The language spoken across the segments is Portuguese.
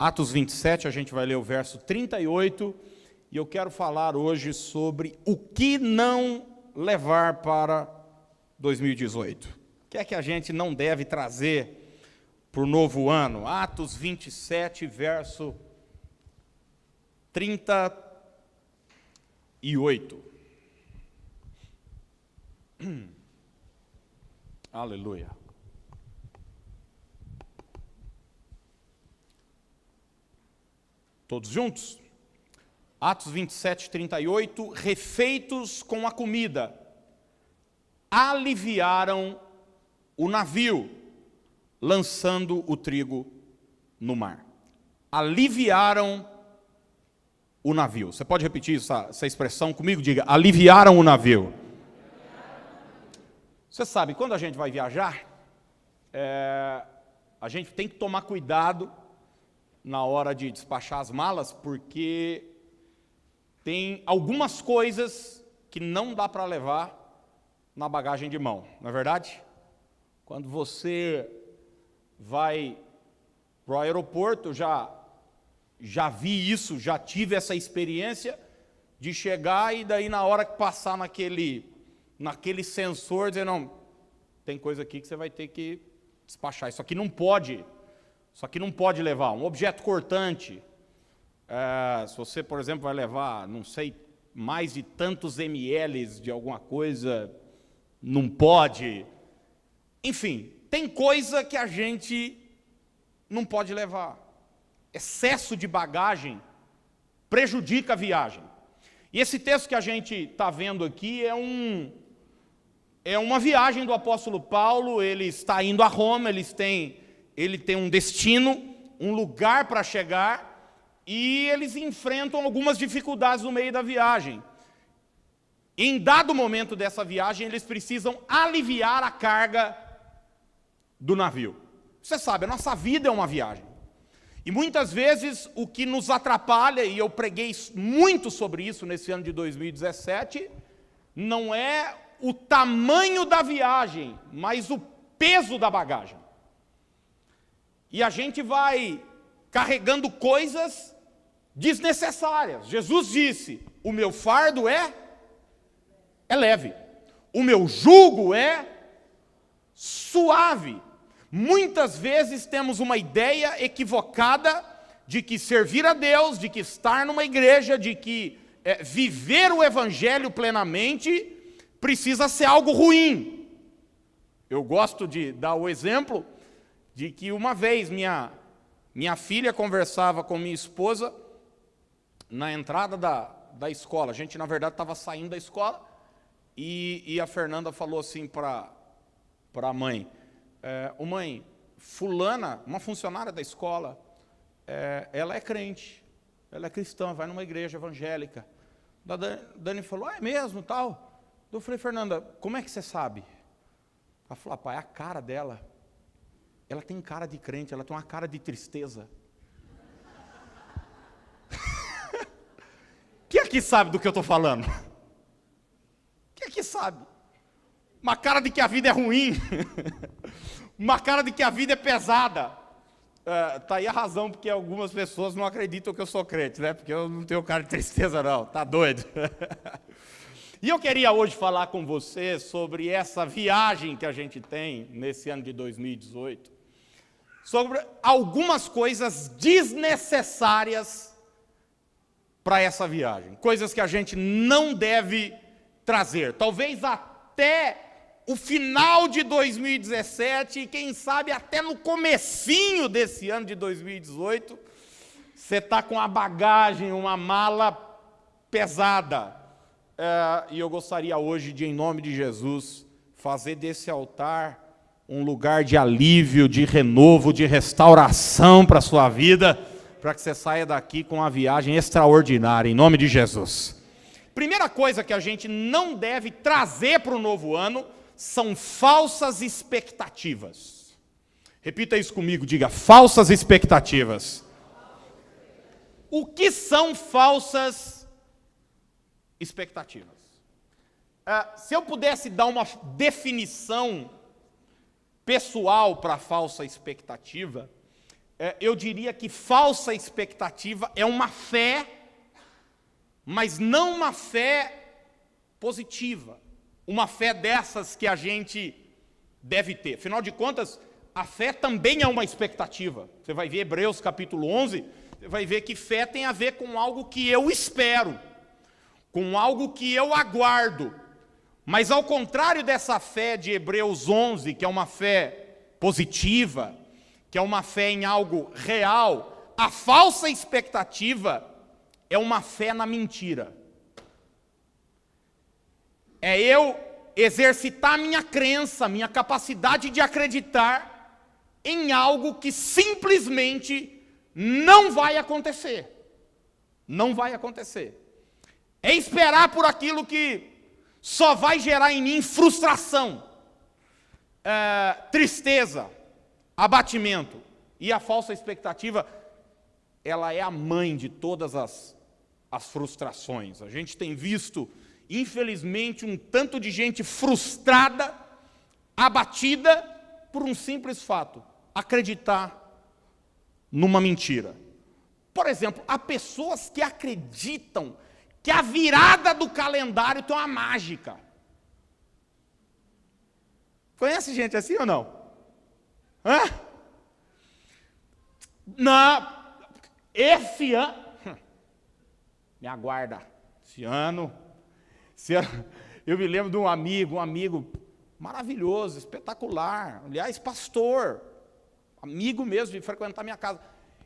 Atos 27, a gente vai ler o verso 38, e eu quero falar hoje sobre o que não levar para 2018. O que é que a gente não deve trazer para o novo ano? Atos 27, verso 38. Aleluia. Todos juntos? Atos 27, 38. Refeitos com a comida, aliviaram o navio, lançando o trigo no mar. Aliviaram o navio. Você pode repetir essa expressão comigo? Diga, aliviaram o navio. Você sabe, quando a gente vai viajar, a gente tem que tomar cuidado na hora de despachar as malas, porque tem algumas coisas que não dá para levar na bagagem de mão, não é verdade? Quando você vai para o aeroporto, já vi isso, já tive essa experiência de chegar e daí na hora que passar naquele sensor, dizer, não, tem coisa aqui que você vai ter que despachar, isso aqui não pode levar, um objeto cortante. Se você, por exemplo, vai levar, não sei, mais de tantos ml de alguma coisa, não pode. Enfim, tem coisa que a gente não pode levar. Excesso de bagagem prejudica a viagem. E esse texto que a gente está vendo aqui é uma viagem do apóstolo Paulo. Ele está indo a Roma, ele tem um destino, um lugar para chegar, e eles enfrentam algumas dificuldades no meio da viagem. Em dado momento dessa viagem, eles precisam aliviar a carga do navio. Você sabe, a nossa vida é uma viagem. E muitas vezes o que nos atrapalha, e eu preguei muito sobre isso nesse ano de 2017, não é o tamanho da viagem, mas o peso da bagagem. E a gente vai carregando coisas desnecessárias. Jesus disse, o meu fardo é leve, o meu jugo é suave. Muitas vezes temos uma ideia equivocada de que servir a Deus, de que estar numa igreja, de que viver o evangelho plenamente precisa ser algo ruim. Eu gosto de dar o exemplo de que uma vez minha filha conversava com minha esposa na entrada da escola. A gente, na verdade, estava saindo da escola e a Fernanda falou assim para a mãe, mãe, fulana, uma funcionária da escola, ela é crente, ela é cristã, vai numa igreja evangélica. A Dani falou, é mesmo, tal? Eu falei, Fernanda, como é que você sabe? Ela falou, pai, é a cara dela. Ela tem cara de crente, ela tem uma cara de tristeza. Quem aqui sabe do que eu estou falando? Quem aqui sabe? Uma cara de que a vida é ruim. Uma cara de que a vida é pesada. Está aí a razão porque algumas pessoas não acreditam que eu sou crente, né? Porque eu não tenho cara de tristeza não, tá doido? E eu queria hoje falar com você sobre essa viagem que a gente tem nesse ano de 2018, sobre algumas coisas desnecessárias para essa viagem, coisas que a gente não deve trazer, talvez até o final de 2017, e quem sabe até no comecinho desse ano de 2018, você está com a bagagem, uma mala pesada. E eu gostaria hoje de, em nome de Jesus, fazer desse altar um lugar de alívio, de renovo, de restauração para a sua vida, para que você saia daqui com uma viagem extraordinária, em nome de Jesus. Primeira coisa que a gente não deve trazer para o novo ano são falsas expectativas. Repita isso comigo, diga, falsas expectativas. O que são falsas expectativas? Se eu pudesse dar uma definição pessoal para a falsa expectativa, eu diria que falsa expectativa é uma fé, mas não uma fé positiva. Uma fé dessas que a gente deve ter. Afinal de contas, a fé também é uma expectativa. Você vai ver Hebreus capítulo 11, você vai ver que fé tem a ver com algo que eu espero, com algo que eu aguardo. Mas ao contrário dessa fé de Hebreus 11, que é uma fé positiva, que é uma fé em algo real, a falsa expectativa é uma fé na mentira. É eu exercitar minha crença, minha capacidade de acreditar em algo que simplesmente não vai acontecer. Não vai acontecer. É esperar por aquilo que só vai gerar em mim frustração, tristeza, abatimento. E a falsa expectativa, ela é a mãe de todas as frustrações. A gente tem visto, infelizmente, um tanto de gente frustrada, abatida, por um simples fato: acreditar numa mentira. Por exemplo, há pessoas que acreditam que a virada do calendário tem uma mágica. Conhece gente assim ou não? Hã? Não, esse ano, me aguarda, esse ano, eu me lembro de um amigo maravilhoso, espetacular, aliás, pastor, amigo mesmo, de frequentar minha casa.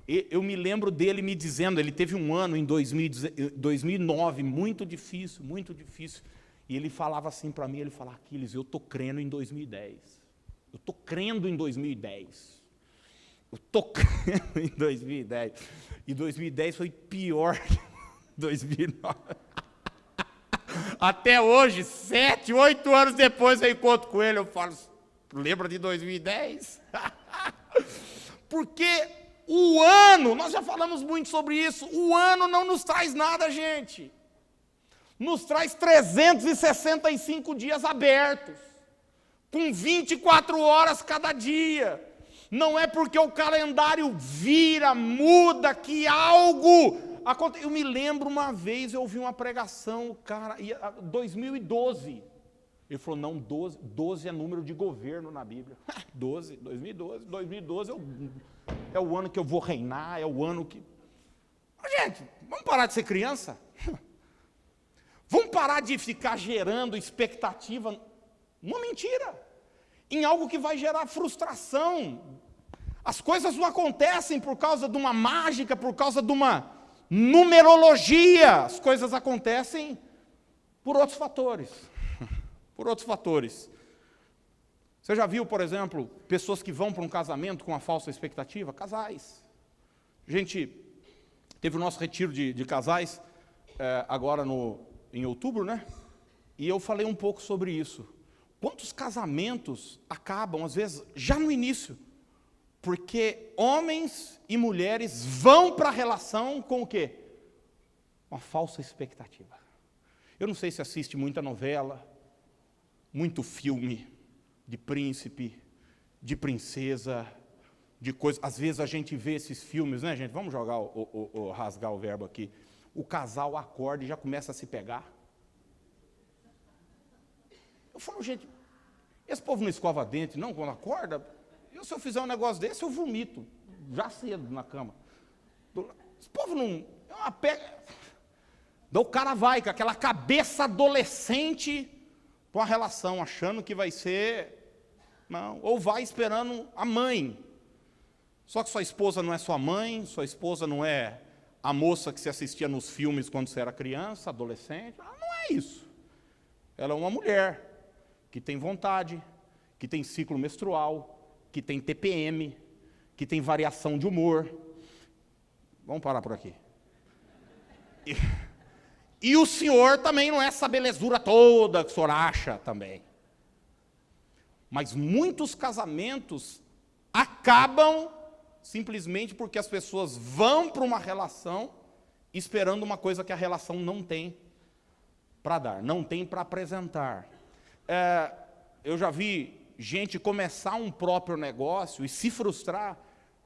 Eu me lembro dele me dizendo, ele teve um ano em 2009, muito difícil, e ele falava assim para mim, ele falava: Aquiles, eu estou crendo em 2010, eu estou crendo em 2010, eu estou crendo em 2010, e 2010 foi pior que 2009, até hoje, 7, 8 anos depois eu encontro com ele, eu falo: lembra de 2010? Porque o ano, nós já falamos muito sobre isso, o ano não nos traz nada, gente. Nos traz 365 dias abertos, com 24 horas cada dia. Não é porque o calendário vira, muda, que algo acontece. Eu me lembro uma vez, eu ouvi uma pregação, o cara, 2012. Ele falou: não, 12 é número de governo na Bíblia. 2012 é o ano que eu vou reinar, é o ano que... Gente, vamos parar de ser criança? Vamos parar de ficar gerando expectativa numa mentira, em algo que vai gerar frustração. As coisas não acontecem por causa de uma mágica, por causa de uma numerologia. As coisas acontecem por outros fatores. Por outros fatores. Você já viu, por exemplo, pessoas que vão para um casamento com uma falsa expectativa? Casais. A gente teve o nosso retiro de casais agora em outubro, né? E eu falei um pouco sobre isso. Quantos casamentos acabam, às vezes, já no início? Porque homens e mulheres vão para a relação com o quê? Uma falsa expectativa. Eu não sei se assiste muita novela, muito filme de príncipe, de princesa, de coisa. Às vezes a gente vê esses filmes, né, gente? Vamos jogar rasgar o verbo aqui. O casal acorda e já começa a se pegar. Eu falo: gente, esse povo não escova dente, não, quando acorda? Se eu fizer um negócio desse, eu vomito, já cedo na cama. Esse povo não... É uma pega... Então o cara vai com aquela cabeça adolescente para uma relação, achando que vai ser... Não, ou vai esperando a mãe. Só que sua esposa não é sua mãe, sua esposa não é a moça que se assistia nos filmes quando você era criança, adolescente. Ela não é isso. Ela é uma mulher que tem vontade, que tem ciclo menstrual, que tem TPM, que tem variação de humor. Vamos parar por aqui. E o senhor também não é essa belezura toda que o senhor acha também. Mas muitos casamentos acabam simplesmente porque as pessoas vão para uma relação esperando uma coisa que a relação não tem para dar, não tem para apresentar. Eu já vi gente começar um próprio negócio e se frustrar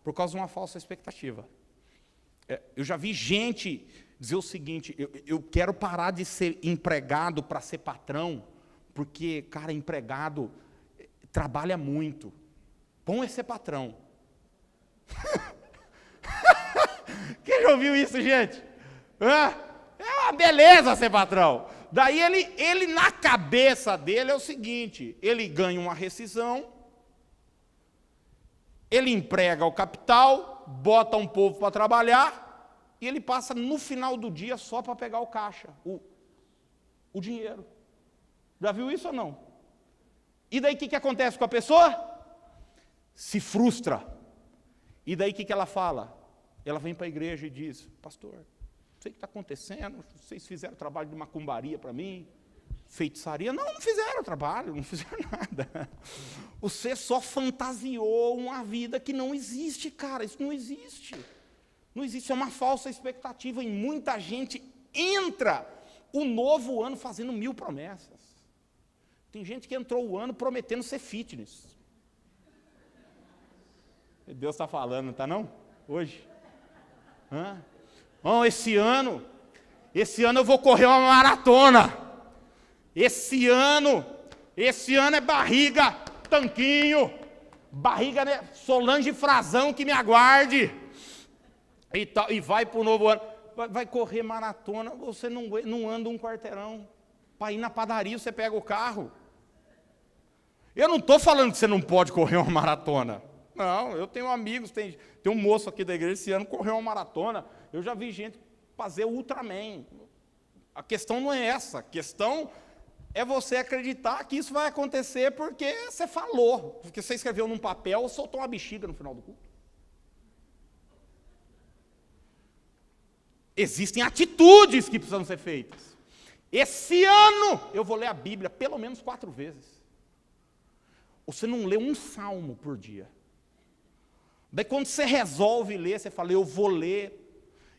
Por causa de uma falsa expectativa. Eu já vi gente dizer o seguinte, eu quero parar de ser empregado para ser patrão, porque, cara, empregado trabalha muito. Bom é ser patrão. Quem já ouviu isso, gente? É uma beleza ser patrão. Daí ele na cabeça dele é o seguinte, ele ganha uma rescisão, ele emprega o capital, bota um povo para trabalhar, e ele passa no final do dia só para pegar o caixa, o dinheiro. Já viu isso ou não? E daí o que acontece com a pessoa? Se frustra. E daí o que ela fala? Ela vem para a igreja e diz, pastor, não sei o que está acontecendo, vocês fizeram trabalho de macumbaria para mim, feitiçaria. Não fizeram trabalho, não fizeram nada. Você só fantasiou uma vida que não existe, cara, isso não existe. Não existe, é uma falsa expectativa, e muita gente entra o novo ano fazendo 1000 promessas. Tem gente que entrou o ano prometendo ser fitness. Deus está falando, não está não? Hoje. Bom, esse ano eu vou correr uma maratona. Esse ano é barriga, tanquinho, barriga, né? Solange Frazão que me aguarde. E vai para o novo ano. Vai correr maratona, você não anda um quarteirão. Para ir na padaria, você pega o carro. Eu não estou falando que você não pode correr uma maratona. Não, eu tenho amigos, tem um moço aqui da igreja esse ano correu uma maratona. Eu já vi gente fazer Ultraman. A questão não é essa. A questão é você acreditar que isso vai acontecer porque você falou. Porque você escreveu num papel ou soltou uma bexiga no final do culto. Existem atitudes que precisam ser feitas. Esse ano eu vou ler a Bíblia pelo menos 4 vezes. Você não lê um salmo por dia. Daí quando você resolve ler, você fala, eu vou ler.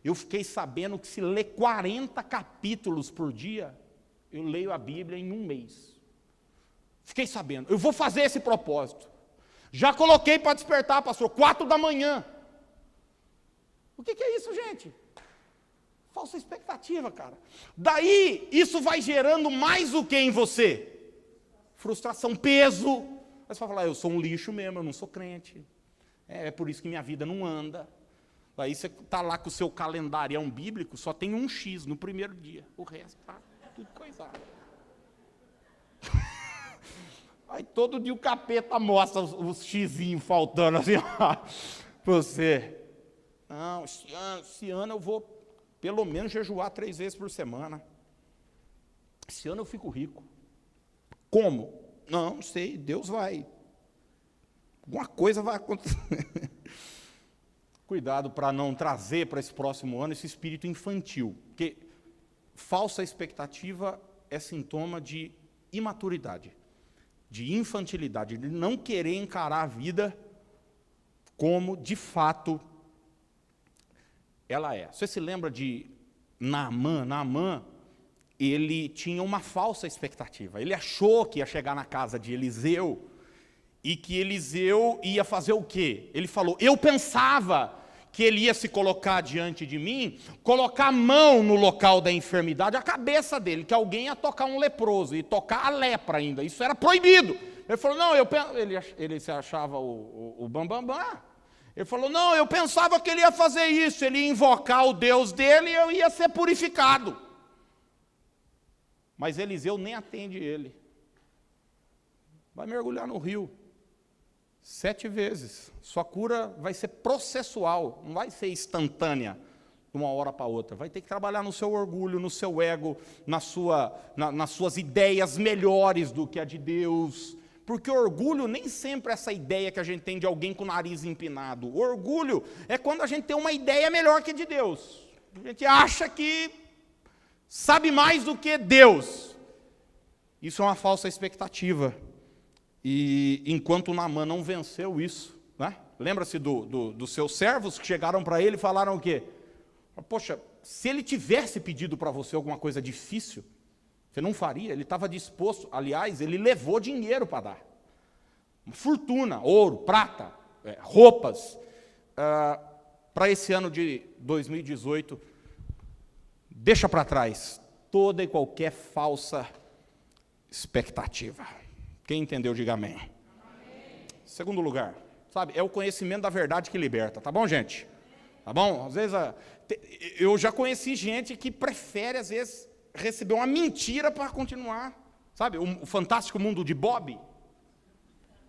Eu fiquei sabendo que se lê 40 capítulos por dia, eu leio a Bíblia em 1 mês. Fiquei sabendo, eu vou fazer esse propósito. Já coloquei para despertar, pastor, 4 da manhã. O que é isso, gente? Falsa expectativa, cara. Daí, isso vai gerando mais o que em você? Frustração, peso. Aí você vai falar, eu sou um lixo mesmo, eu não sou crente. É por isso que minha vida não anda. Daí você está lá com o seu calendarião bíblico, só tem um X no primeiro dia. O resto está tudo coisado. Aí todo dia o capeta mostra os xizinhos faltando assim, ó, para você. Não, esse ano eu vou pelo menos jejuar 3 vezes por semana. Esse ano eu fico rico. Como? Não sei, Deus vai. Alguma coisa vai acontecer. Cuidado para não trazer para esse próximo ano esse espírito infantil. Porque falsa expectativa é sintoma de imaturidade, de infantilidade, de não querer encarar a vida como, de fato, ela é. Você se lembra de Naamã? Naamã, ele tinha uma falsa expectativa. Ele achou que ia chegar na casa de Eliseu e que Eliseu ia fazer o quê? Ele falou, eu pensava que ele ia se colocar diante de mim, colocar a mão no local da enfermidade, a cabeça dele, que alguém ia tocar um leproso, e tocar a lepra ainda, isso era proibido. Ele falou, não, ele se achava o bambambam. Ele falou, não, eu pensava que ele ia fazer isso, ele ia invocar o Deus dele e eu ia ser purificado. Mas Eliseu nem atende ele. Vai mergulhar no rio 7 vezes. Sua cura vai ser processual, não vai ser instantânea, de uma hora para outra. Vai ter que trabalhar no seu orgulho, no seu ego, nas suas ideias melhores do que a de Deus. Porque orgulho nem sempre é essa ideia que a gente tem de alguém com o nariz empinado. O orgulho é quando a gente tem uma ideia melhor que a de Deus. A gente acha que sabe mais do que Deus. Isso é uma falsa expectativa. E enquanto Naamã não venceu isso, né? Lembra-se dos seus servos que chegaram para ele e falaram o quê? Poxa, se ele tivesse pedido para você alguma coisa difícil, você não faria, ele estava disposto, aliás, ele levou dinheiro para dar. Uma fortuna, ouro, prata, roupas. para esse ano de 2018, deixa para trás toda e qualquer falsa expectativa. Quem entendeu, diga amém. Amém. Segundo lugar, sabe, é o conhecimento da verdade que liberta, tá bom, gente? Tá bom? Às vezes, eu já conheci gente que prefere, às vezes, receber uma mentira para continuar. Sabe, o Fantástico Mundo de Bob?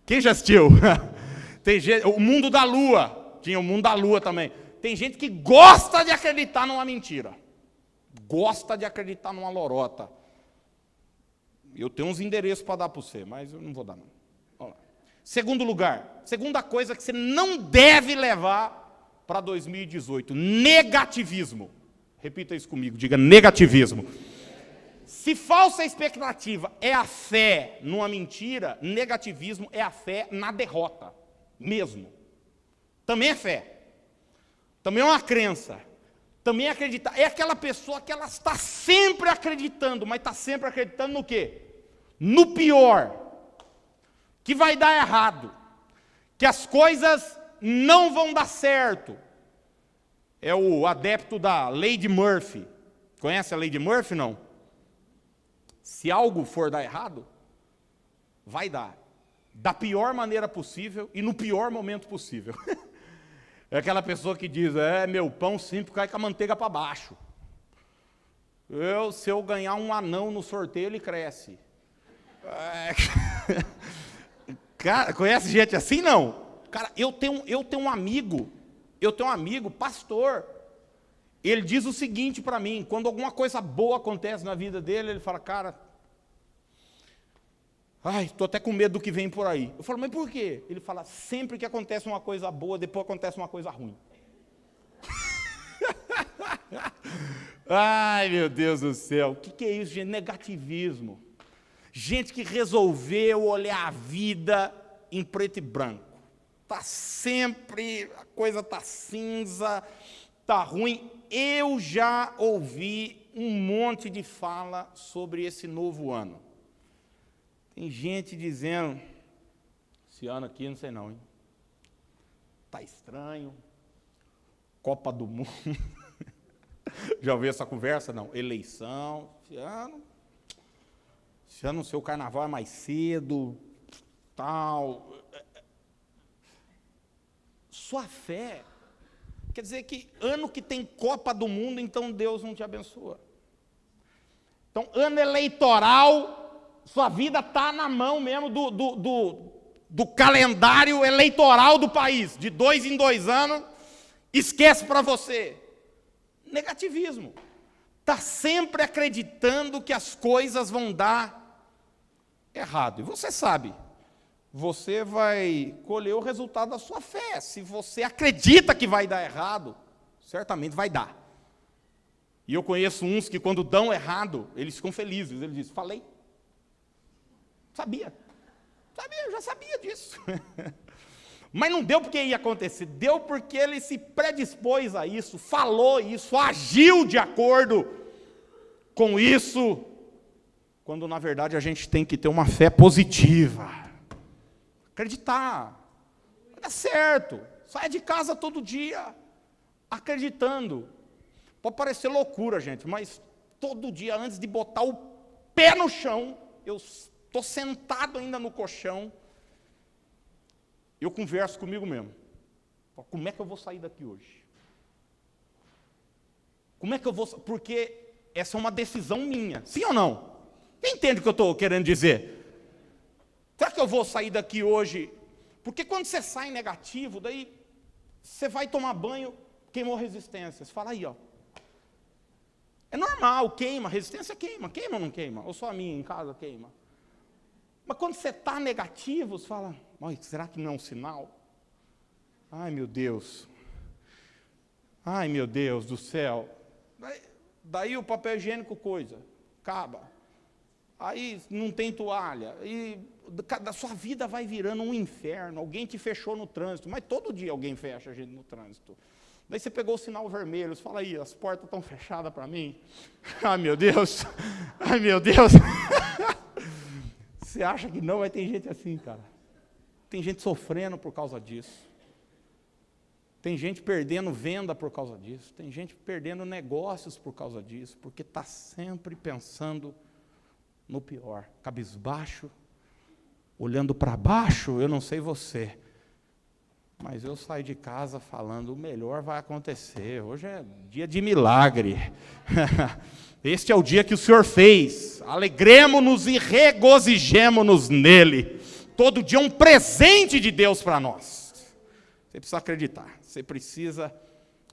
Quem já assistiu? Tem gente, o Mundo da Lua, tinha o Mundo da Lua também. Tem gente que gosta de acreditar numa mentira. Gosta de acreditar numa lorota. Eu tenho uns endereços para dar para você, mas eu não vou dar, não. Vamos lá. Segundo lugar, segunda coisa que você não deve levar para 2018, negativismo. Repita isso comigo, diga negativismo. Se falsa expectativa é a fé numa mentira, negativismo é a fé na derrota, mesmo. Também é fé. Também é uma crença. Também é acreditar. É aquela pessoa que ela está sempre acreditando, mas está sempre acreditando no quê? No pior. Que vai dar errado. Que as coisas não vão dar certo. É o adepto da lei de Murphy. Conhece a lei de Murphy, não? Se algo for dar errado, vai dar. Da pior maneira possível e no pior momento possível. É aquela pessoa que diz, meu pão sempre cai com a manteiga para baixo. Se eu ganhar um anão no sorteio, ele cresce. Cara, conhece gente assim, não? Cara, eu tenho um amigo, pastor. Ele diz o seguinte para mim, quando alguma coisa boa acontece na vida dele, ele fala, cara, estou até com medo do que vem por aí. Eu falo, mas por quê? Ele fala, sempre que acontece uma coisa boa, depois acontece uma coisa ruim. Ai, meu Deus do céu, o que é isso, gente? Negativismo. Gente que resolveu olhar a vida em preto e branco. Está sempre, a coisa está cinza, está ruim. Eu já ouvi um monte de fala sobre esse novo ano. Tem gente dizendo, esse ano aqui não sei não, hein? Está estranho, Copa do Mundo. Já ouviu essa conversa? Não, eleição, esse ano o seu carnaval é mais cedo, tal. Sua fé, quer dizer que ano que tem Copa do Mundo, então Deus não te abençoa. Então, ano eleitoral, sua vida está na mão mesmo do calendário eleitoral do país. De 2 em 2 anos, esquece para você. Negativismo. Está sempre acreditando que as coisas vão dar errado. E você sabe, você vai colher o resultado da sua fé. Se você acredita que vai dar errado, certamente vai dar. E eu conheço uns que quando dão errado, eles ficam felizes. Eles dizem, falei. Sabia, eu já sabia disso. Mas não deu porque ia acontecer, deu porque ele se predispôs a isso, falou isso, agiu de acordo com isso, quando na verdade a gente tem que ter uma fé positiva. Acreditar, vai dar certo, saia de casa todo dia, acreditando. Pode parecer loucura, gente, mas todo dia antes de botar o pé no chão, eu estou sentado ainda no colchão, eu converso comigo mesmo. Como é que eu vou sair daqui hoje? Como é que eu vou... Porque essa é uma decisão minha. Sim ou não? Quem entende o que eu estou querendo dizer? Será que eu vou sair daqui hoje? Porque quando você sai negativo, daí você vai tomar banho, queimou resistência. Você fala aí, ó. É normal, queima, resistência queima. Queima ou não queima? Ou só a minha em casa queima? Mas quando você está negativo, você fala, será que não é um sinal? Ai, meu Deus. Ai, meu Deus do céu. Daí o papel higiênico, coisa, acaba. Aí não tem toalha. E a sua vida vai virando um inferno. Alguém te fechou no trânsito. Mas todo dia alguém fecha a gente no trânsito. Daí você pegou o sinal vermelho. Você fala aí, as portas estão fechadas para mim. Ai, meu Deus. Ai, meu Deus. Você acha que não, mas tem gente assim, cara. Tem gente sofrendo por causa disso. Tem gente perdendo venda por causa disso, tem gente perdendo negócios por causa disso, porque está sempre pensando no pior, cabisbaixo, olhando para baixo. Eu não sei você, mas eu saí de casa falando, o melhor vai acontecer, hoje é dia de milagre, este é o dia que o Senhor fez, alegremo-nos e regozijemo-nos nele, todo dia é um presente de Deus para nós. Você precisa acreditar, você precisa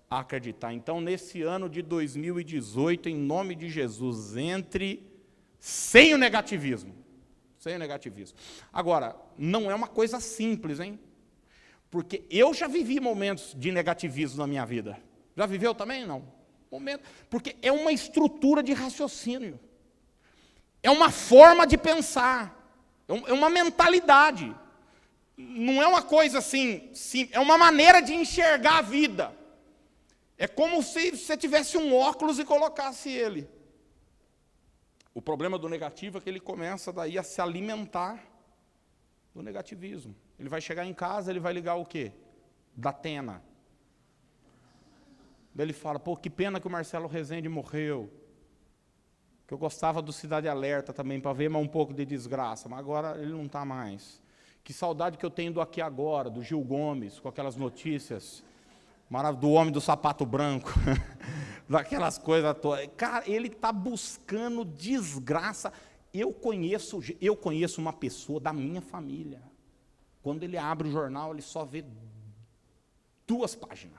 acreditar. Então, nesse ano de 2018, em nome de Jesus, entre sem o negativismo, sem o negativismo. Agora, não é uma coisa simples, hein? Porque eu já vivi momentos de negativismo na minha vida. Já viveu também? Não. Porque é uma estrutura de raciocínio. É uma forma de pensar. É uma mentalidade. Não é uma coisa assim, é uma maneira de enxergar a vida. É como se você tivesse um óculos e colocasse ele. O problema do negativo é que ele começa daí a se alimentar do negativismo. Ele vai chegar em casa, ele vai ligar o quê? Datena. Daí ele fala, pô, que pena que o Marcelo Rezende morreu. Que eu gostava do Cidade Alerta também, para ver mais um pouco de desgraça, mas agora ele não está mais. Que saudade que eu tenho do Aqui Agora, do Gil Gomes, com aquelas notícias, do homem do sapato branco, daquelas coisas todas. Cara, ele está buscando desgraça. Eu conheço uma pessoa da minha família. Quando ele abre o jornal, ele só vê 2 páginas.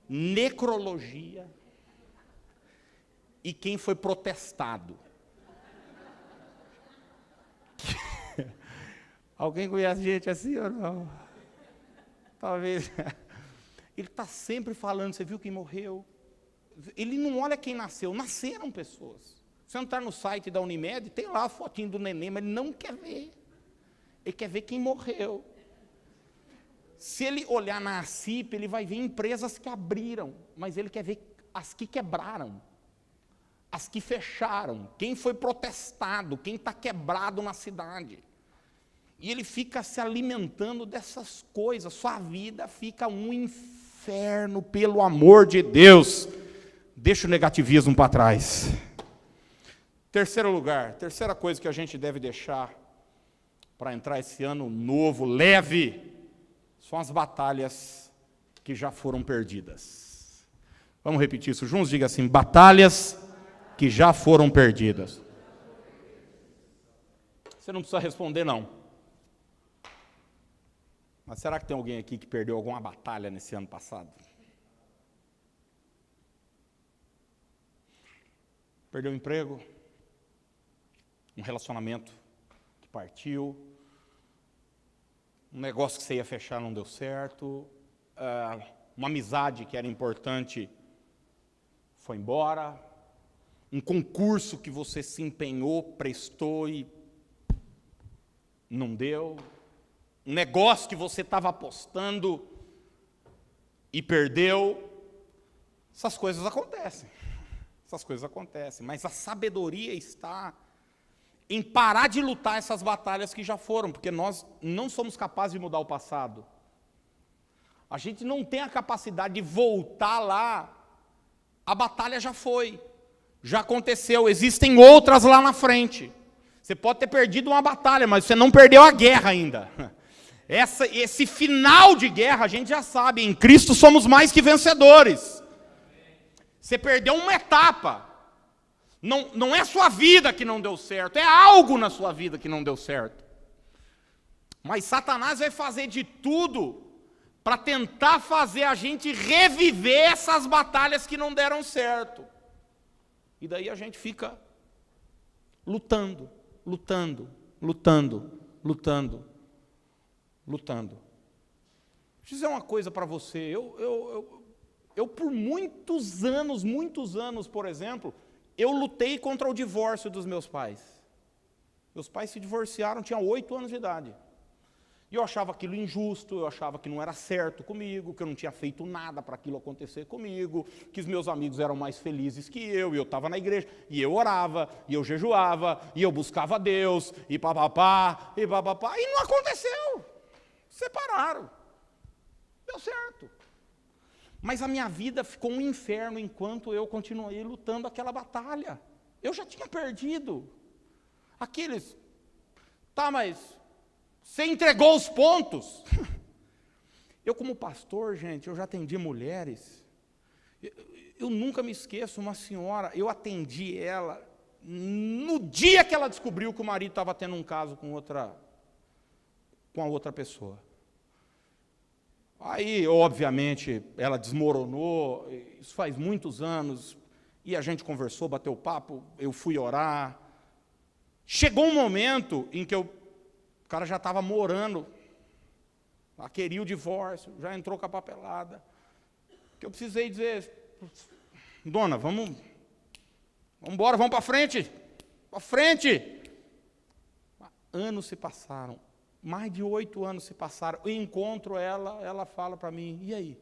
Necrologia e quem foi protestado. Alguém conhece gente assim ou não? Talvez. Ele está sempre falando, você viu quem morreu? Ele não olha quem nasceu, nasceram pessoas. Se você entrar no site da Unimed, tem lá a fotinho do neném, mas ele não quer ver. Ele quer ver quem morreu. Se ele olhar na ACIP, ele vai ver empresas que abriram, mas ele quer ver as que quebraram, as que fecharam, quem foi protestado, quem está quebrado na cidade. E ele fica se alimentando dessas coisas, sua vida fica um inferno, pelo amor de Deus. Deixa o negativismo para trás. Terceiro lugar, terceira coisa que a gente deve deixar para entrar esse ano novo, leve, são as batalhas que já foram perdidas. Vamos repetir isso juntos? Diga assim, batalhas que já foram perdidas. Você não precisa responder, não. Mas será que tem alguém aqui que perdeu alguma batalha nesse ano passado? Perdeu o emprego? Um relacionamento que partiu? Um negócio que você ia fechar não deu certo? Uma amizade que era importante foi embora? Um concurso que você se empenhou, prestou e não deu? Um negócio que você estava apostando e perdeu? Essas coisas acontecem. Essas coisas acontecem. Mas a sabedoria está em parar de lutar essas batalhas que já foram, porque nós não somos capazes de mudar o passado. A gente não tem a capacidade de voltar lá. A batalha já foi, já aconteceu, existem outras lá na frente. Você pode ter perdido uma batalha, mas você não perdeu a guerra ainda. Esse final de guerra a gente já sabe, em Cristo somos mais que vencedores. Você perdeu uma etapa. Não é a sua vida que não deu certo, é algo na sua vida que não deu certo. Mas Satanás vai fazer de tudo para tentar fazer a gente reviver essas batalhas que não deram certo. E daí a gente fica lutando. Deixa eu dizer uma coisa para você. Eu por muitos anos, por exemplo, eu lutei contra o divórcio dos meus pais. Meus pais se divorciaram, tinha 8 anos de idade. E eu achava aquilo injusto, eu achava que não era certo comigo, que eu não tinha feito nada para aquilo acontecer comigo, que os meus amigos eram mais felizes que eu, e eu estava na igreja, e eu orava, e eu jejuava, e eu buscava Deus, e papapá, e não aconteceu. Separaram. Deu certo. Mas a minha vida ficou um inferno enquanto eu continuei lutando aquela batalha. Eu já tinha perdido. Aqueles, tá, mas você entregou os pontos. Eu como pastor, gente, eu já atendi mulheres. Eu nunca me esqueço, uma senhora, eu atendi ela no dia que ela descobriu que o marido estava tendo um caso com a outra pessoa. Aí, obviamente, ela desmoronou, isso faz muitos anos, e a gente conversou, bateu papo, eu fui orar. Chegou um momento em que o cara já estava morando, queria o divórcio, já entrou com a papelada, que eu precisei dizer, dona, vamos embora, vamos para frente, para frente. Anos se passaram. Mais de 8 anos se passaram, eu encontro ela fala para mim, e aí?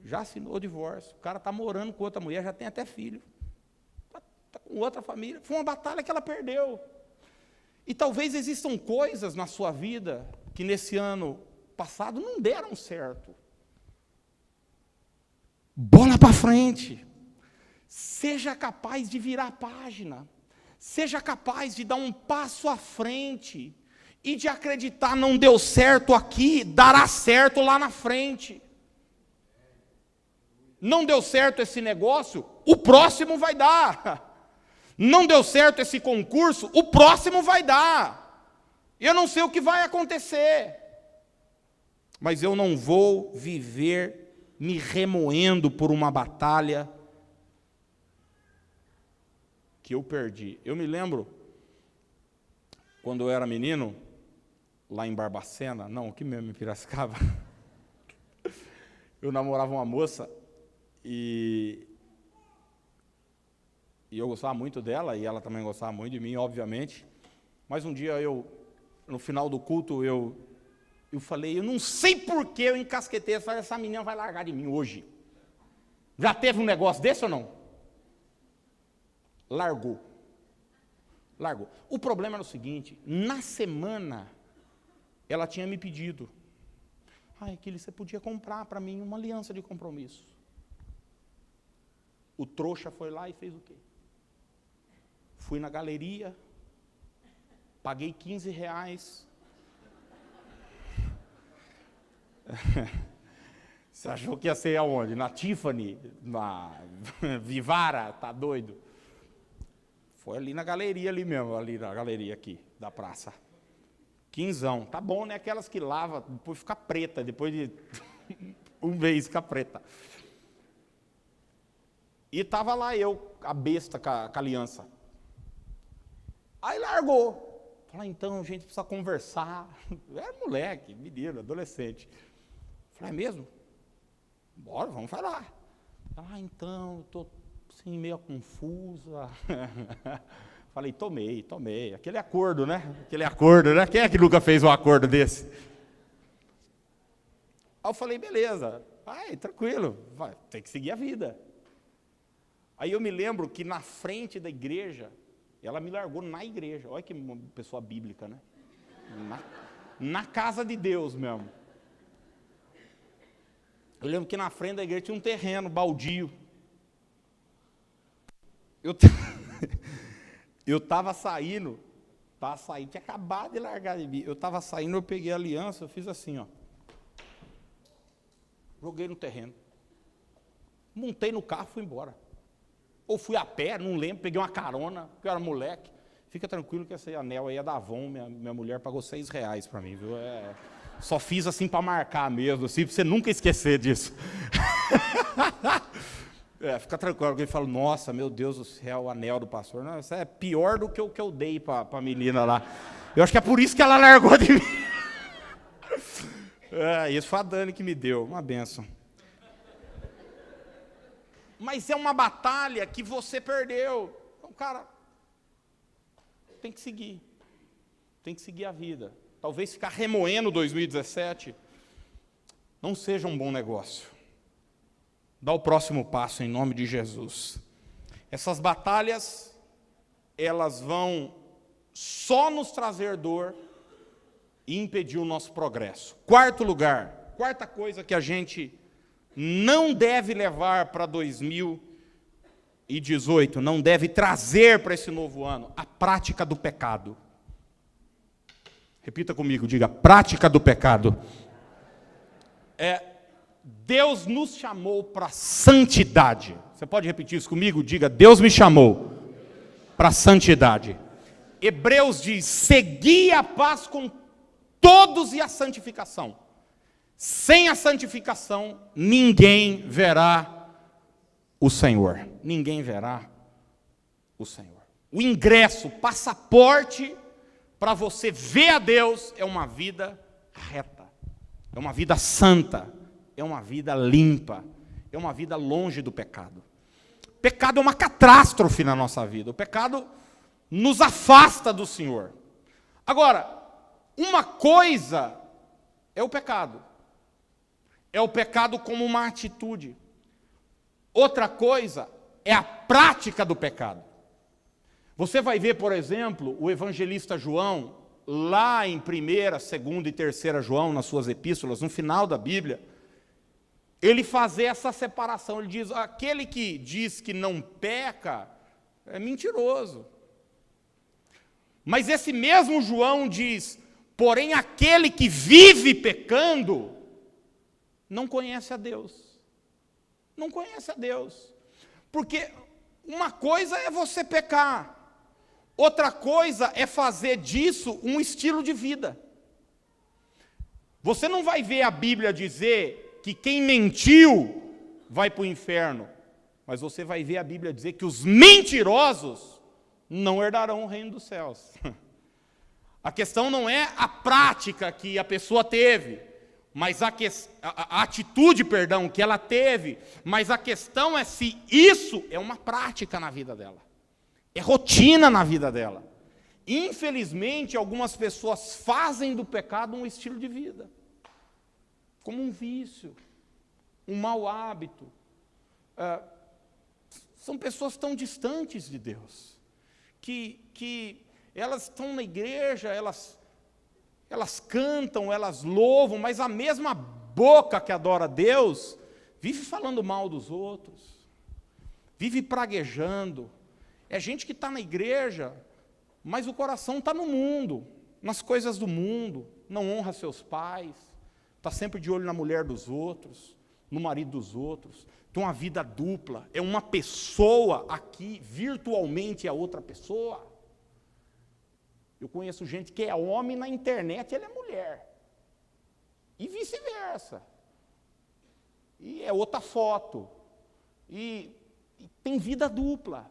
Já assinou o divórcio, o cara está morando com outra mulher, já tem até filho, está com outra família, foi uma batalha que ela perdeu. E talvez existam coisas na sua vida que nesse ano passado não deram certo. Bola para frente, seja capaz de virar a página. Seja capaz de dar um passo à frente e de acreditar, não deu certo aqui, dará certo lá na frente. Não deu certo esse negócio, o próximo vai dar. Não deu certo esse concurso, o próximo vai dar. Eu não sei o que vai acontecer, mas eu não vou viver me remoendo por uma batalha que eu perdi. Eu me lembro, quando eu era menino, lá em Barbacena, não, aqui mesmo em Piracicaba, eu namorava uma moça e eu gostava muito dela, e ela também gostava muito de mim, obviamente, mas um dia no final do culto, eu falei, eu não sei porquê, eu encasquetei, eu falei, essa menina vai largar de mim hoje. Já teve um negócio desse ou não? Largou. O problema era o seguinte, na semana, ela tinha me pedido, Aquiles, você podia comprar para mim uma aliança de compromisso. O trouxa foi lá e fez o quê? Fui na galeria, paguei R$15. Você achou que ia ser aonde? Na Tiffany? Na Vivara? Tá doido? Foi ali na galeria, ali mesmo, ali na galeria aqui, da praça. 15, tá bom, né? Aquelas que lava, depois fica preta, depois de um mês fica preta. E estava lá eu, a besta com a aliança. Aí largou. Falei, então, a gente precisa conversar. Eu era moleque, menino, adolescente. Falei, é mesmo? Bora, vamos falar. Então, estou assim, meio confusa. Falei, tomei. Aquele acordo, né? Quem é que nunca fez um acordo desse? Aí eu falei, beleza. Tranquilo, tem que seguir a vida. Aí eu me lembro que na frente da igreja, ela me largou na igreja. Olha que pessoa bíblica, né? Na casa de Deus mesmo. Eu lembro que na frente da igreja tinha um terreno baldio. Eu estava saindo, tinha acabado de largar de mim. Eu estava saindo, eu peguei a aliança, eu fiz assim, ó. Joguei no terreno. Montei no carro e fui embora. Ou fui a pé, não lembro, peguei uma carona, porque eu era moleque. Fica tranquilo que esse anel aí é da Avon, minha mulher pagou R$6 para mim, viu? Só fiz assim para marcar mesmo, assim, para você nunca esquecer disso. Fica tranquilo, alguém fala, nossa, meu Deus do céu, o anel do pastor. Não, isso é pior do que o que eu dei para a menina lá. Eu acho que é por isso que ela largou de mim. Isso foi a Dani que me deu, uma bênção. Mas é uma batalha que você perdeu. Então, cara, tem que seguir a vida. Talvez ficar remoendo 2017 não seja um bom negócio. Dá o próximo passo em nome de Jesus. Essas batalhas, elas vão só nos trazer dor e impedir o nosso progresso. Quarto lugar, quarta coisa que a gente não deve levar para 2018, não deve trazer para esse novo ano, a prática do pecado. Repita comigo, diga, prática do pecado. Deus nos chamou para santidade. Você pode repetir isso comigo? Diga, Deus me chamou para santidade. Hebreus diz, segui a paz com todos e a santificação. Sem a santificação, ninguém verá o Senhor. Ninguém verá o Senhor. O ingresso, o passaporte para você ver a Deus é uma vida reta, é uma vida santa, é uma vida limpa, é uma vida longe do pecado. Pecado é uma catástrofe na nossa vida. O pecado nos afasta do Senhor. Agora, uma coisa é o pecado. É o pecado como uma atitude. Outra coisa é a prática do pecado. Você vai ver, por exemplo, o evangelista João, lá em 1ª, 2ª e 3ª João, nas suas epístolas, no final da Bíblia, ele fazer essa separação. Ele diz, aquele que diz que não peca é mentiroso. Mas esse mesmo João diz, porém aquele que vive pecando, não conhece a Deus. Não conhece a Deus. Porque uma coisa é você pecar, outra coisa é fazer disso um estilo de vida. Você não vai ver a Bíblia dizer que quem mentiu vai para o inferno, mas você vai ver a Bíblia dizer que os mentirosos não herdarão o reino dos céus. A questão não é a prática que a pessoa teve, mas a atitude, que ela teve, mas a questão é se isso é uma prática na vida dela, é rotina na vida dela. Infelizmente, algumas pessoas fazem do pecado um estilo de vida, como um vício, um mau hábito. São pessoas tão distantes de Deus, que elas estão na igreja, elas cantam, elas louvam, mas a mesma boca que adora Deus vive falando mal dos outros, vive praguejando. É gente que está na igreja, mas o coração está no mundo, nas coisas do mundo, não honra seus pais, está sempre de olho na mulher dos outros, no marido dos outros, tem uma vida dupla, é uma pessoa aqui, virtualmente é outra pessoa. Eu conheço gente que é homem na internet, ele é mulher. E vice-versa. E é outra foto. E tem vida dupla.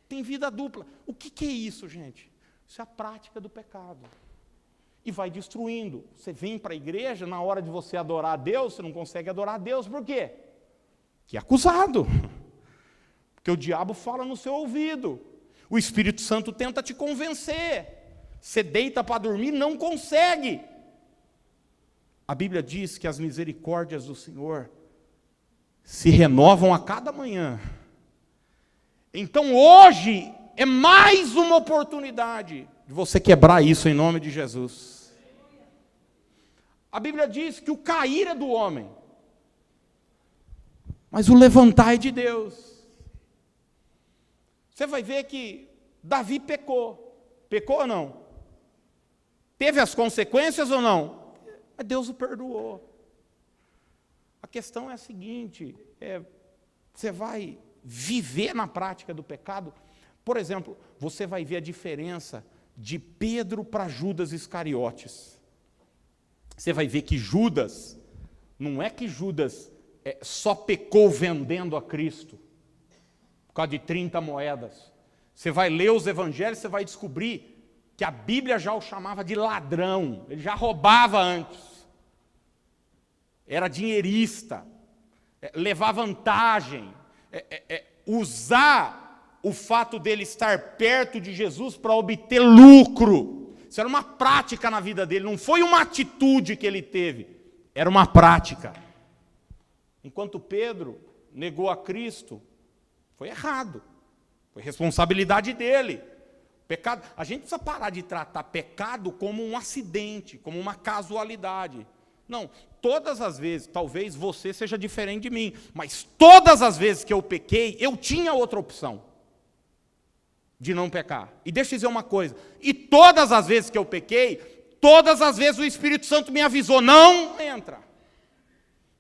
Tem vida dupla. O que é isso, gente? Isso é a prática do pecado. E vai destruindo. Você vem para a igreja, na hora de você adorar a Deus, você não consegue adorar a Deus. Por quê? Que é acusado. Porque o diabo fala no seu ouvido. O Espírito Santo tenta te convencer. Você deita para dormir, não consegue. A Bíblia diz que as misericórdias do Senhor se renovam a cada manhã. Então hoje é mais uma oportunidade de você quebrar isso em nome de Jesus. A Bíblia diz que o cair é do homem, mas o levantar é de Deus. Você vai ver que Davi pecou. Pecou ou não? Teve as consequências ou não? Mas Deus o perdoou. A questão é a seguinte, você vai viver na prática do pecado. Por exemplo, você vai ver a diferença de Pedro para Judas Iscariotes. Você vai ver que Judas, não é que Judas só pecou vendendo a Cristo, por causa de 30 moedas. Você vai ler os evangelhos, você vai descobrir que a Bíblia já o chamava de ladrão, ele já roubava antes, era dinheirista, levar vantagem, usar o fato dele estar perto de Jesus para obter lucro. Isso era uma prática na vida dele, não foi uma atitude que ele teve, era uma prática. Enquanto Pedro negou a Cristo, foi errado, foi responsabilidade dele. Pecado, a gente precisa parar de tratar pecado como um acidente, como uma casualidade. Não, todas as vezes, talvez você seja diferente de mim, mas todas as vezes que eu pequei, eu tinha outra opção de não pecar. E deixa eu dizer uma coisa, e todas as vezes que eu pequei, todas as vezes o Espírito Santo me avisou, não entra,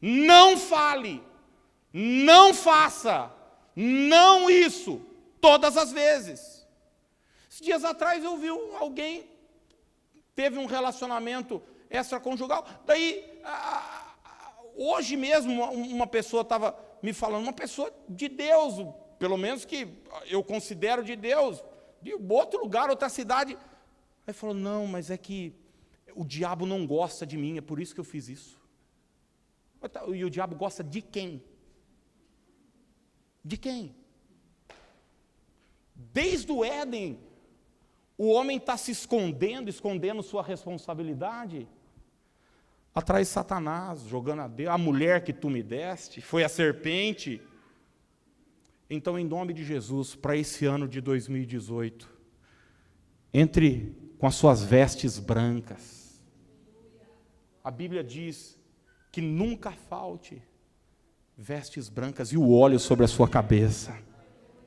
não fale, não faça, não isso, todas as vezes. Esses dias atrás eu vi alguém, teve um relacionamento extraconjugal, daí, hoje mesmo, uma pessoa estava me falando, uma pessoa de Deus, pelo menos que eu considero de Deus, de outro lugar, outra cidade, aí falou, não, mas é que o diabo não gosta de mim, é por isso que eu fiz isso. E o diabo gosta de quem? De quem? Desde o Éden, o homem está se escondendo sua responsabilidade, atrás de Satanás, jogando a Deus, a mulher que tu me deste, foi a serpente. Então, em nome de Jesus, para esse ano de 2018, entre com as suas vestes brancas. A Bíblia diz que nunca falte vestes brancas e o óleo sobre a sua cabeça.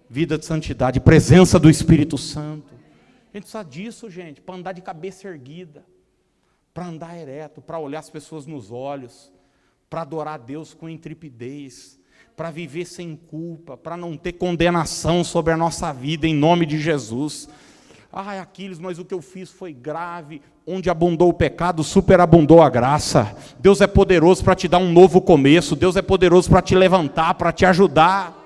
Vida de santidade, presença do Espírito Santo. A gente precisa disso, gente, para andar de cabeça erguida, para andar ereto, para olhar as pessoas nos olhos, para adorar a Deus com intrepidez, para viver sem culpa, para não ter condenação sobre a nossa vida, em nome de Jesus. Ai, Aquiles, mas o que eu fiz foi grave. Onde abundou o pecado, superabundou a graça. Deus é poderoso para te dar um novo começo. Deus é poderoso para te levantar, para te ajudar.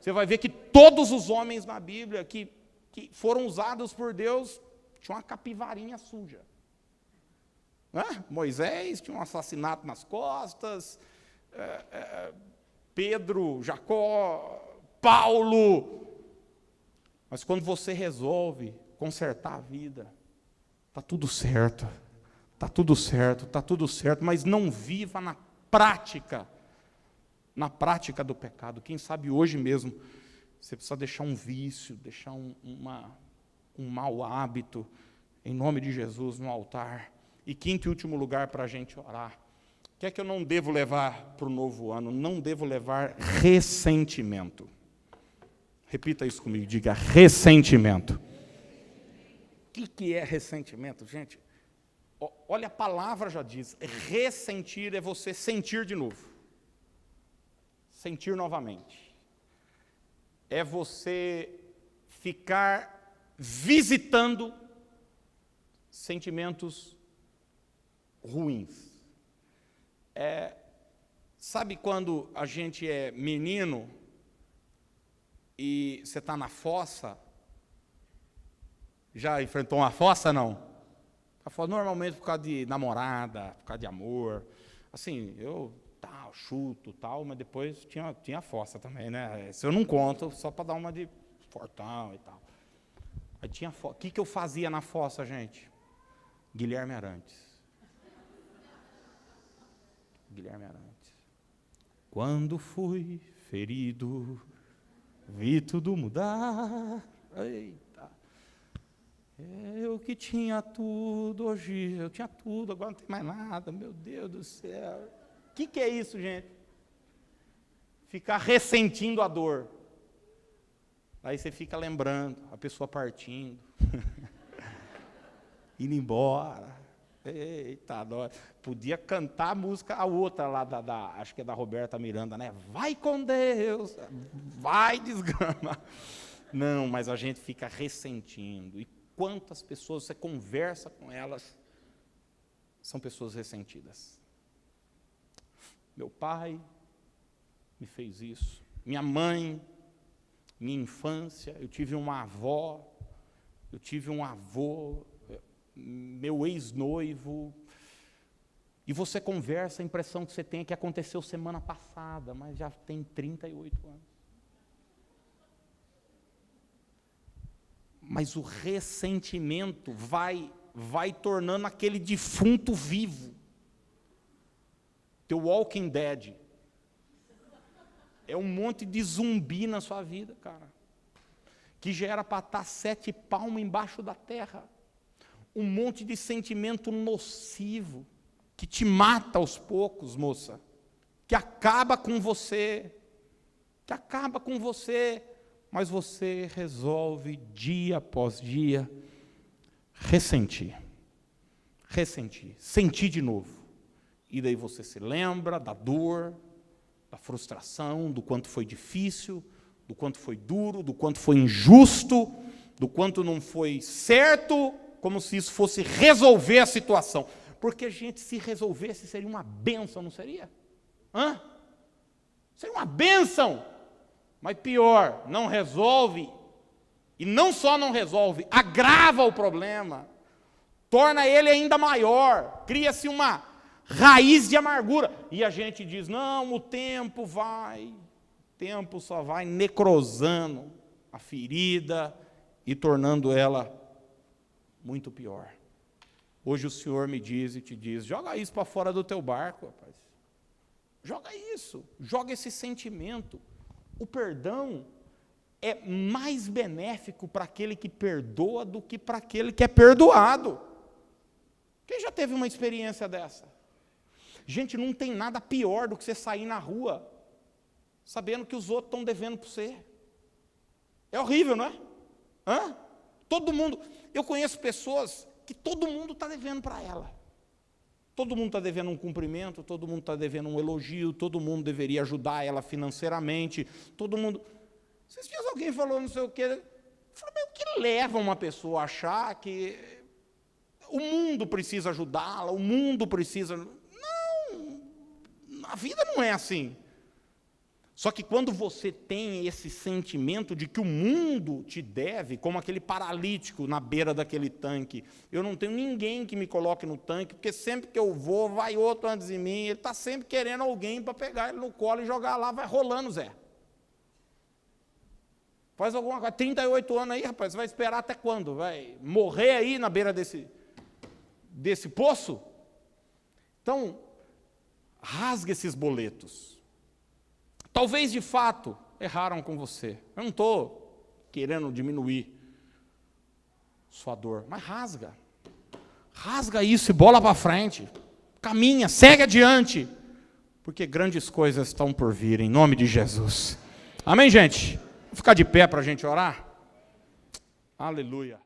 Você vai ver que todos os homens na Bíblia que foram usados por Deus tinham uma capivarinha suja. Moisés tinha um assassinato nas costas, Pedro, Jacó, Paulo. Mas quando você resolve consertar a vida, está tudo certo, está tudo certo, está tudo certo, mas não viva na prática do pecado. Quem sabe hoje mesmo você precisa deixar um vício, deixar um mau hábito, em nome de Jesus, no altar. E quinto e último lugar para a gente orar. O que é que eu não devo levar para o novo ano? Não devo levar ressentimento. Repita isso comigo, diga ressentimento. O que é ressentimento, gente? Olha, a palavra já diz, ressentir é você sentir de novo. Sentir novamente. É você ficar visitando sentimentos ruins. Sabe quando a gente é menino e você está na fossa? Já enfrentou uma fossa, não? Normalmente por causa de namorada, por causa de amor. Assim, eu chuto, mas depois tinha fossa também, né? Isso eu não conto, só para dar uma de fortão e tal. Aí tinha fossa. O que eu fazia na fossa, gente? Guilherme Arantes. Quando fui ferido, vi tudo mudar. Eita. Eu que tinha tudo, hoje eu tinha tudo, agora não tem mais nada, meu Deus do céu. O que é isso, gente? Ficar ressentindo a dor. Aí você fica lembrando, a pessoa partindo, indo embora. Eita, podia cantar a música, a outra lá, acho que é da Roberta Miranda, né? Vai com Deus, vai desgrama. Não, mas a gente fica ressentindo. E quantas pessoas você conversa com elas, são pessoas ressentidas. Meu pai me fez isso, minha mãe, minha infância, eu tive uma avó, eu tive um avô, meu ex-noivo, e você conversa, a impressão que você tem é que aconteceu semana passada, mas já tem 38 anos. Mas o ressentimento vai tornando aquele defunto vivo. Teu Walking Dead. É um monte de zumbi na sua vida, cara. que já era para estar 7 palmos embaixo da terra. Um monte de sentimento nocivo, que te mata aos poucos, moça, que acaba com você, mas você resolve dia após dia ressentir, sentir de novo. E daí você se lembra da dor, da frustração, do quanto foi difícil, do quanto foi duro, do quanto foi injusto, do quanto não foi certo, como se isso fosse resolver a situação. Porque, gente, se resolvesse, seria uma bênção, não seria? Seria uma bênção. Mas pior, não resolve. E não só não resolve, agrava o problema. Torna ele ainda maior. Cria-se uma raiz de amargura. E a gente diz, não, o tempo só vai necrosando a ferida e tornando ela muito pior. Hoje o Senhor me diz e te diz, joga isso para fora do teu barco, rapaz. Joga isso, joga esse sentimento. O perdão é mais benéfico para aquele que perdoa do que para aquele que é perdoado. Quem já teve uma experiência dessa? Gente, não tem nada pior do que você sair na rua sabendo que os outros estão devendo para você. É horrível, não é? Todo mundo, eu conheço pessoas que todo mundo está devendo para ela. Todo mundo está devendo um cumprimento, todo mundo está devendo um elogio, todo mundo deveria ajudar ela financeiramente, todo mundo... Esses dias alguém falou não sei o quê, eu falei, mas o que leva uma pessoa a achar que o mundo precisa ajudá-la, o mundo precisa... Não, a vida não é assim. Só que quando você tem esse sentimento de que o mundo te deve, como aquele paralítico na beira daquele tanque, eu não tenho ninguém que me coloque no tanque, porque sempre que eu vou, vai outro antes de mim, ele está sempre querendo alguém para pegar ele no colo e jogar lá, vai rolando, Zé. Faz alguma coisa, 38 anos aí, rapaz, você vai esperar até quando? Vai morrer aí na beira desse poço? Então, rasgue esses boletos. Talvez, de fato, erraram com você. Eu não estou querendo diminuir sua dor, mas rasga. Rasga isso e bola para frente. Caminha, segue adiante, porque grandes coisas estão por vir, em nome de Jesus. Amém, gente? Vou ficar de pé para a gente orar? Aleluia.